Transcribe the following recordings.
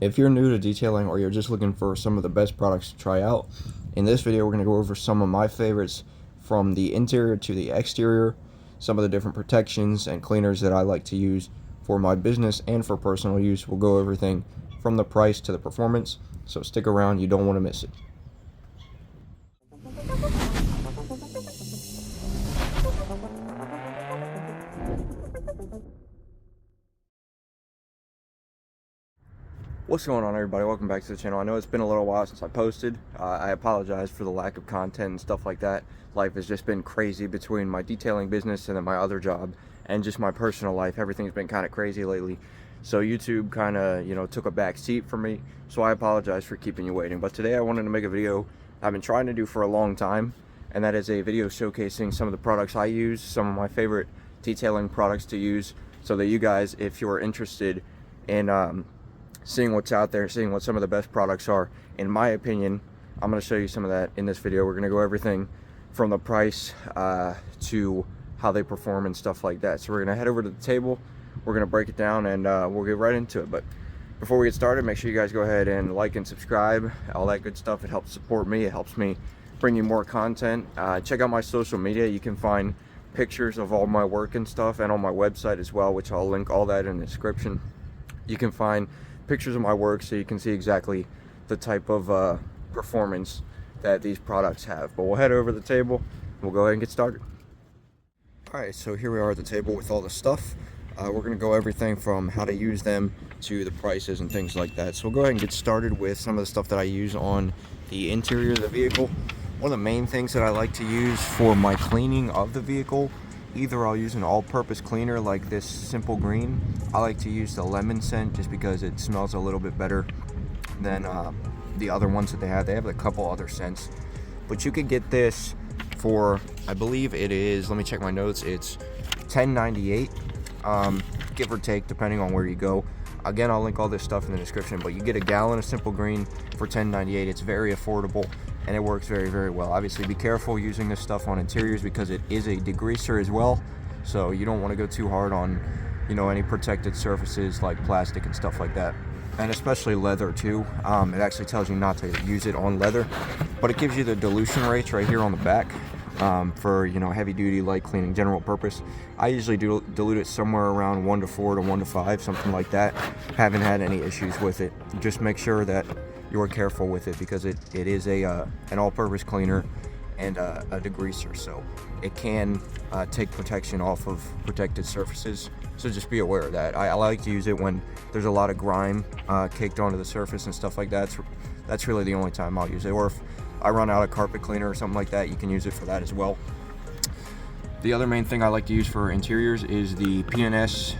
If you're new to detailing or you're just looking for some of the best products to try out, in this video we're going to go over some of my favorites from the interior to the exterior, some of the different protections and cleaners that I like to use for my business and for personal use. We'll go over everything from the price to the performance, so stick around, you don't want to miss it. What's going on, everybody? Welcome back to the channel. I know it's been a little while since I posted. I apologize for the lack of content and stuff like that. Life has just been crazy between my detailing business and then my other job and just my personal life. Everything's been kind of crazy lately. So YouTube kind of, took a back seat for me. So I apologize for keeping you waiting. But today I wanted to make a video I've been trying to do for a long time, and that is a video showcasing some of the products I use, some of my favorite detailing products to use, so that you guys, if you're interested in seeing what's out there, seeing what some of the best products are, in my opinion, I'm going to show you some of that in this video. We're going to go everything from the price to how they perform and stuff like that. So we're going to head over to the table, we're going to break it down, and we'll get right into it. But before we get started, make sure you guys go ahead and like and subscribe, all that good stuff. It helps support me, it helps me bring you more content. Check out my social media. You can find pictures of all my work and stuff, and on my website as well, which I'll link all that in the description. You can find pictures of my work so you can see exactly the type of performance that these products have. But we'll head over to the table and we'll go ahead and get started. Alright, so here we are at the table with all the stuff. We're going to go everything from how to use them to the prices and things like that. So we'll go ahead and get started with some of the stuff that I use on the interior of the vehicle. One of the main things that I like to use for my cleaning of the vehicle, either I'll use an all-purpose cleaner like this simple green. I like to use the lemon scent just because it smells a little bit better than the other ones that they have. They have a couple other scents, but you can get this for, I believe it is, let me check my notes, it's $10.98, give or take, depending on where you go. Again, I'll link all this stuff in the description, but you get a gallon of simple green for $10.98. It's very affordable and it works very, very well. Obviously, be careful using this stuff on interiors because it is a degreaser as well, so you don't want to go too hard on, any protected surfaces like plastic and stuff like that, and especially leather too. It actually tells you not to use it on leather, but it gives you the dilution rates right here on the back for heavy duty, light cleaning, general purpose. I usually dilute it somewhere around 1 to 4 to 1 to 5, something like that. Haven't had any issues with it. Just make sure that you're careful with it because it is an all-purpose cleaner and a degreaser, so it can take protection off of protected surfaces, so just be aware of that. I like to use it when there's a lot of grime caked onto the surface and stuff like that. That's really the only time I'll use it, or if I run out of carpet cleaner or something like that, you can use it for that as well. The other main thing I like to use for interiors is the PPS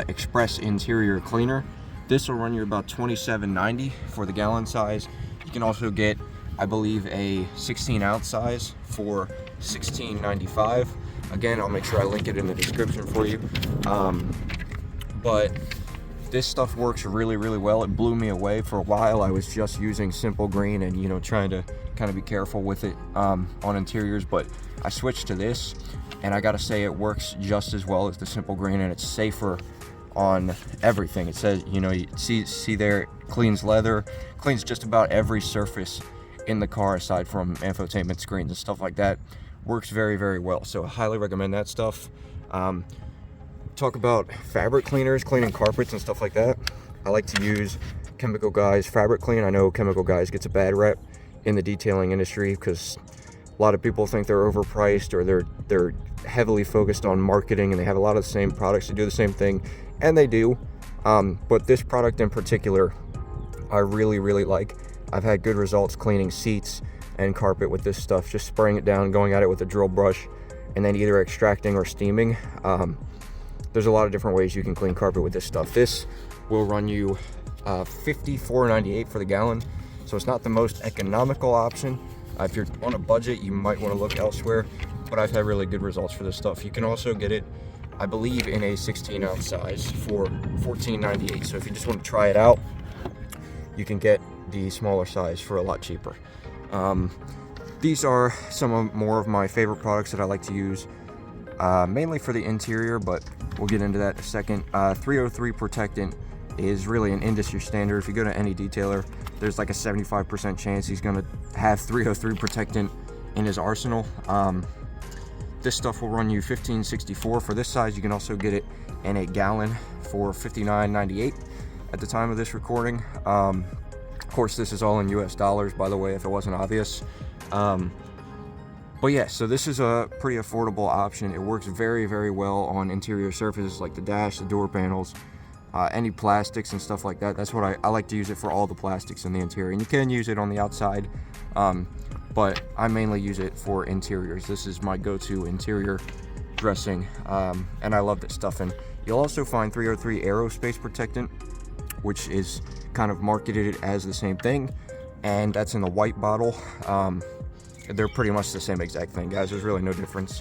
Express interior cleaner. This will run you about $27.90 for the gallon size. You can also get, I believe, a 16-ounce size for $16.95. Again, I'll make sure I link it in the description for you. But this stuff works really, really well. It blew me away. For a while I was just using simple green and trying to kind of be careful with it on interiors, but I switched to this and I gotta say it works just as well as the simple green, and it's safer on everything. It says, you see there, it cleans leather, cleans just about every surface in the car aside from infotainment screens and stuff like that. Works very, very well, so I highly recommend that stuff. Talk about fabric cleaners, cleaning carpets and stuff like that. I like to use Chemical Guys Fabric Clean. I know Chemical Guys gets a bad rep in the detailing industry because a lot of people think they're overpriced, or they're heavily focused on marketing and they have a lot of the same products to do the same thing, and they do. But this product in particular, I really, really like. I've had good results cleaning seats and carpet with this stuff, just spraying it down, going at it with a drill brush, and then either extracting or steaming. There's a lot of different ways you can clean carpet with this stuff. This will run you $54.98 for the gallon, so it's not the most economical option. If you're on a budget, you might want to look elsewhere, but I've had really good results for this stuff. You can also get it, I believe, in a 16-ounce size for $14.98. So if you just want to try it out, you can get the smaller size for a lot cheaper. These are more of my favorite products that I like to use, mainly for the interior, but we'll get into that in a second. 303 protectant is really an industry standard. If you go to any detailer, there's like a 75% chance he's gonna have 303 protectant in his arsenal. This stuff will run you $15.64 for this size. You can also get it in a gallon for $59.98 at the time of this recording. Of course, this is all in US dollars, by the way, if it wasn't obvious. But yeah, so this is a pretty affordable option. It works very, very well on interior surfaces like the dash, the door panels, any plastics and stuff like that. That's what I like to use it for, all the plastics in the interior. And you can use it on the outside, but I mainly use it for interiors. This is my go-to interior dressing, and I love this stuff. And you'll also find 303 aerospace protectant, which is kind of marketed as the same thing, and that's in the white bottle. They're pretty much the same exact thing, guys. There's really no difference.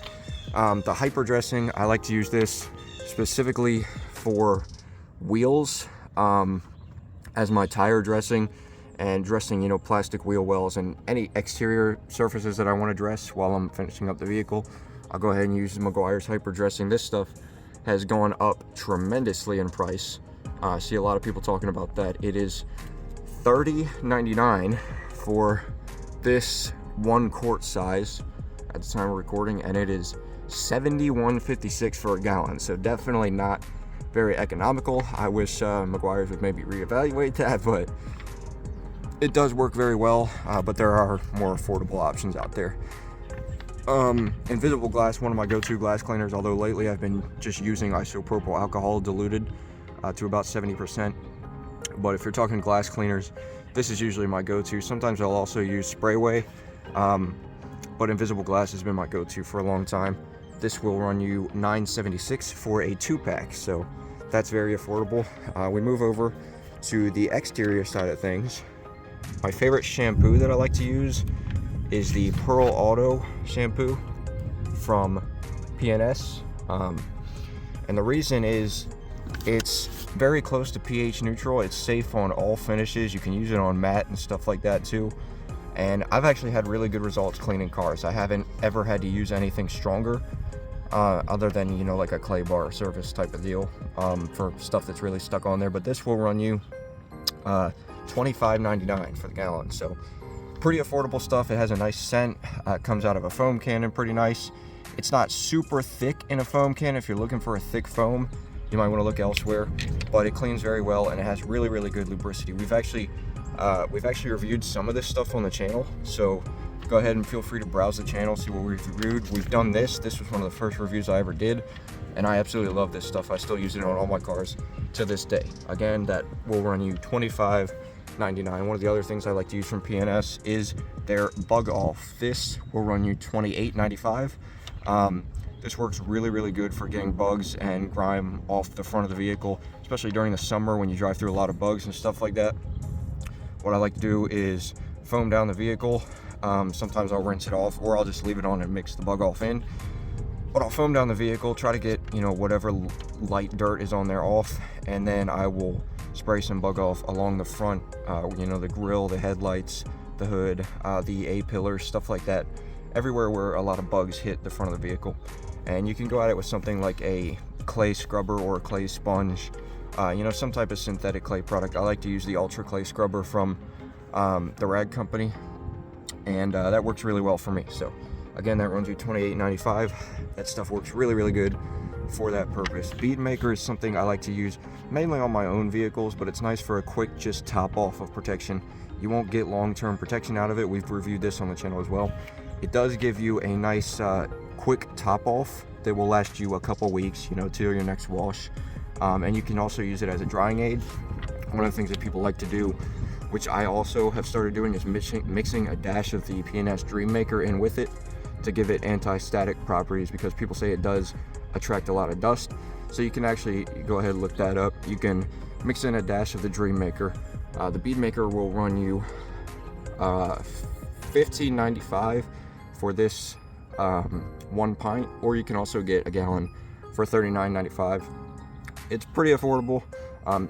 The hyper dressing, I like to use this specifically for wheels, as my tire dressing and dressing, you know, plastic wheel wells and any exterior surfaces that I want to dress while I'm finishing up the vehicle. I'll go ahead and use meguiars hyper dressing. This stuff has gone up tremendously in price. I see a lot of people talking about that. It is $30.99 for this 1 quart size at the time of recording, and it is $71.56 for a gallon. So definitely not very economical. I wish meguiars would maybe reevaluate that, but it does work very well. But there are more affordable options out there. Invisible glass, one of my go-to glass cleaners, although lately I've been just using isopropyl alcohol diluted to about 70%. But if you're talking glass cleaners, this is usually my go-to. Sometimes I'll also use Sprayway, but invisible glass has been my go-to for a long time. This will run you $9.76 for a 2-pack, so that's very affordable. We move over to the exterior side of things. My favorite shampoo that I like to use is the Pearl Auto shampoo from PNS, and the reason is it's very close to pH neutral. It's safe on all finishes. You can use it on matte and stuff like that too. And I've actually had really good results cleaning cars. I haven't ever had to use anything stronger, other than, you know, like a clay bar surface type of deal, for stuff that's really stuck on there. But this will run you $25.99 for the gallon. So pretty affordable stuff. It has a nice scent. It comes out of a foam cannon, pretty nice. It's not super thick in a foam can. If you're looking for a thick foam, you might want to look elsewhere, but it cleans very well and it has really, really good lubricity. We've actually reviewed some of this stuff on the channel, so go ahead and feel free to browse the channel, see what we've reviewed. We've done this. This was one of the first reviews I ever did, and I absolutely love this stuff. I still use it on all my cars to this day. Again, that will run you $25.99. One of the other things I like to use from PNS is their Bug Off. This will run you $28.95. This works really, really good for getting bugs and grime off the front of the vehicle, especially during the summer when you drive through a lot of bugs and stuff like that. What I like to do is foam down the vehicle. Sometimes I'll rinse it off, or I'll just leave it on and mix the Bug Off in. But I'll foam down the vehicle, try to get, you know, whatever light dirt is on there off, and then I will spray some Bug Off along the front, you know, the grille, the headlights, the hood, the A-pillars, stuff like that. Everywhere where a lot of bugs hit the front of the vehicle. And you can go at it with something like a clay scrubber or a clay sponge, you know, some type of synthetic clay product. I like to use the Ultra Clay Scrubber from the Rag Company, and that works really well for me. So again, that runs you $28.95. That stuff works really, really good for that purpose. Bead Maker is something I like to use mainly on my own vehicles, but it's nice for a quick just top off of protection. You won't get long-term protection out of it. We've reviewed this on the channel as well. It does give you a nice quick top off that will last you a couple weeks, you know, till your next wash. And you can also use it as a drying aid. One of the things that people like to do, which I also have started doing, is mixing a dash of the PNS Dream Maker in with it to give it anti-static properties, because people say it does attract a lot of dust. So you can actually go ahead and look that up. You can mix in a dash of the Dream Maker. The Bead Maker will run you $15.95 for this 1 pint, or you can also get a gallon for $39.95. It's pretty affordable.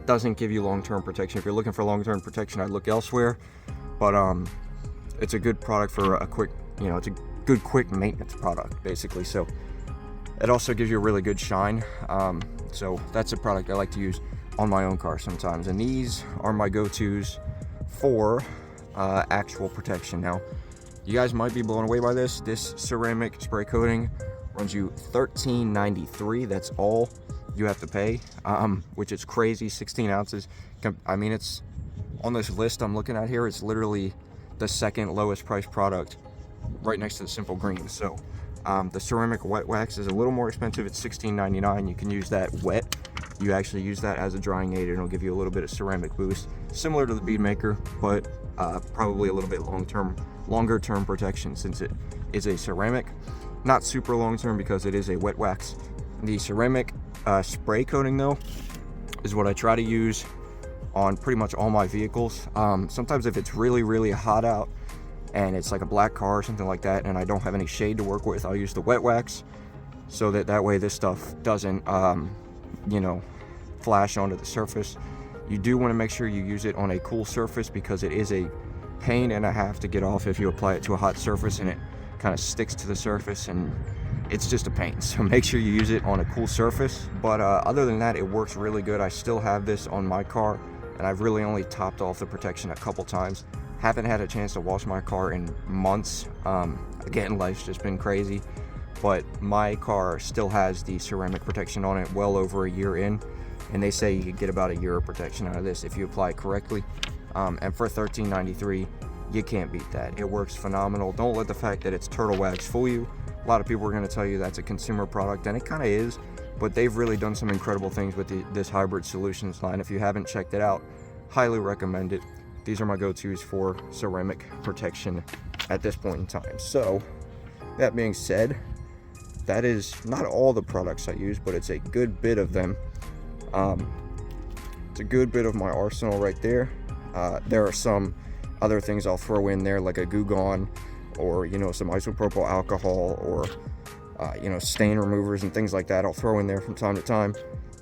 Doesn't give you long-term protection. If you're looking for long-term protection, I'd look elsewhere, but it's a good product for a quick, you know, it's a good quick maintenance product basically. So it also gives you a really good shine. So that's a product I like to use on my own car sometimes, and these are my go-tos for actual protection. Now, you guys might be blown away by this. This ceramic spray coating runs you $13.93. That's all you have to pay, which is crazy. 16 ounces. I mean, it's on this list I'm looking at here. It's literally the second lowest priced product, right next to the Simple Green. So the ceramic wet wax is a little more expensive. It's $16.99. You can use that wet. You actually use that as a drying aid, and it'll give you a little bit of ceramic boost, similar to the Bead Maker, but probably a little bit longer term protection, since it is a ceramic. Not super long term because it is a wet wax. The ceramic spray coating, though, is what I try to use on pretty much all my vehicles. Sometimes if it's really hot out and it's like a black car or something like that, and I don't have any shade to work with, I'll use the wet wax, so that way this stuff doesn't you know, flash onto the surface. You do want to make sure you use it on a cool surface, because it is a pain and a half to get off if you apply it to a hot surface and it kind of sticks to the surface, and it's just a pain. So make sure you use it on a cool surface. But other than that, it works really good. I still have this on my car, and I've really only topped off the protection a couple times. Haven't had a chance to wash my car in months. Again, life's just been crazy, but my car still has the ceramic protection on it well over a year in, and they say you could get about a year of protection out of this if you apply it correctly. And for $13.93, you can't beat that. It works phenomenal. Don't let the fact that it's turtle wax fool you. A lot of people are going to tell you that's a consumer product, and it kind of is, but they've really done some incredible things with this Hybrid Solutions line. If you haven't checked it out, highly recommend it. These are my go-tos for ceramic protection at this point in time. So that being said, that is not all the products I use, but it's a good bit of them. It's a good bit of my arsenal right there. There are some other things I'll throw in there, like a Goo Gone, or some isopropyl alcohol, or stain removers and things like that. I'll throw in there from time to time.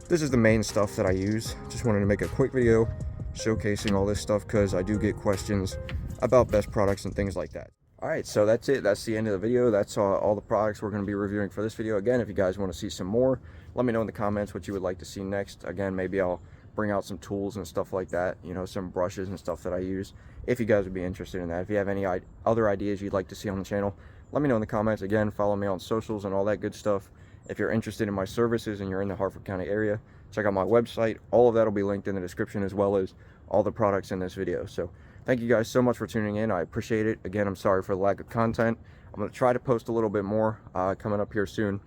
This is the main stuff that I use. Just wanted to make a quick video showcasing all this stuff, because I do get questions about best products and things like that. Alright, so that's it. That's the end of the video. That's all the products we're going to be reviewing for this video. Again, if you guys want to see some more, let me know in the comments what you would like to see next. Again, maybe I'll bring out some tools and stuff like that, some brushes and stuff that I use, if you guys would be interested in that. If you have any other ideas you'd like to see on the channel, let me know in the comments. Again, follow me on socials and all that good stuff. If you're interested in my services and you're in the Harford County area, check out my website. All of that will be linked in the description, as well as all the products in this video. So thank you guys so much for tuning in. I appreciate it. Again, I'm sorry for the lack of content. I'm going to try to post a little bit more coming up here soon,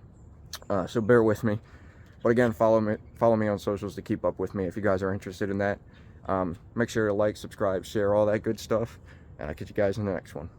so bear with me. But again, follow me on socials to keep up with me if you guys are interested in that. Make sure to like, subscribe, share, all that good stuff, and I'll catch you guys in the next one.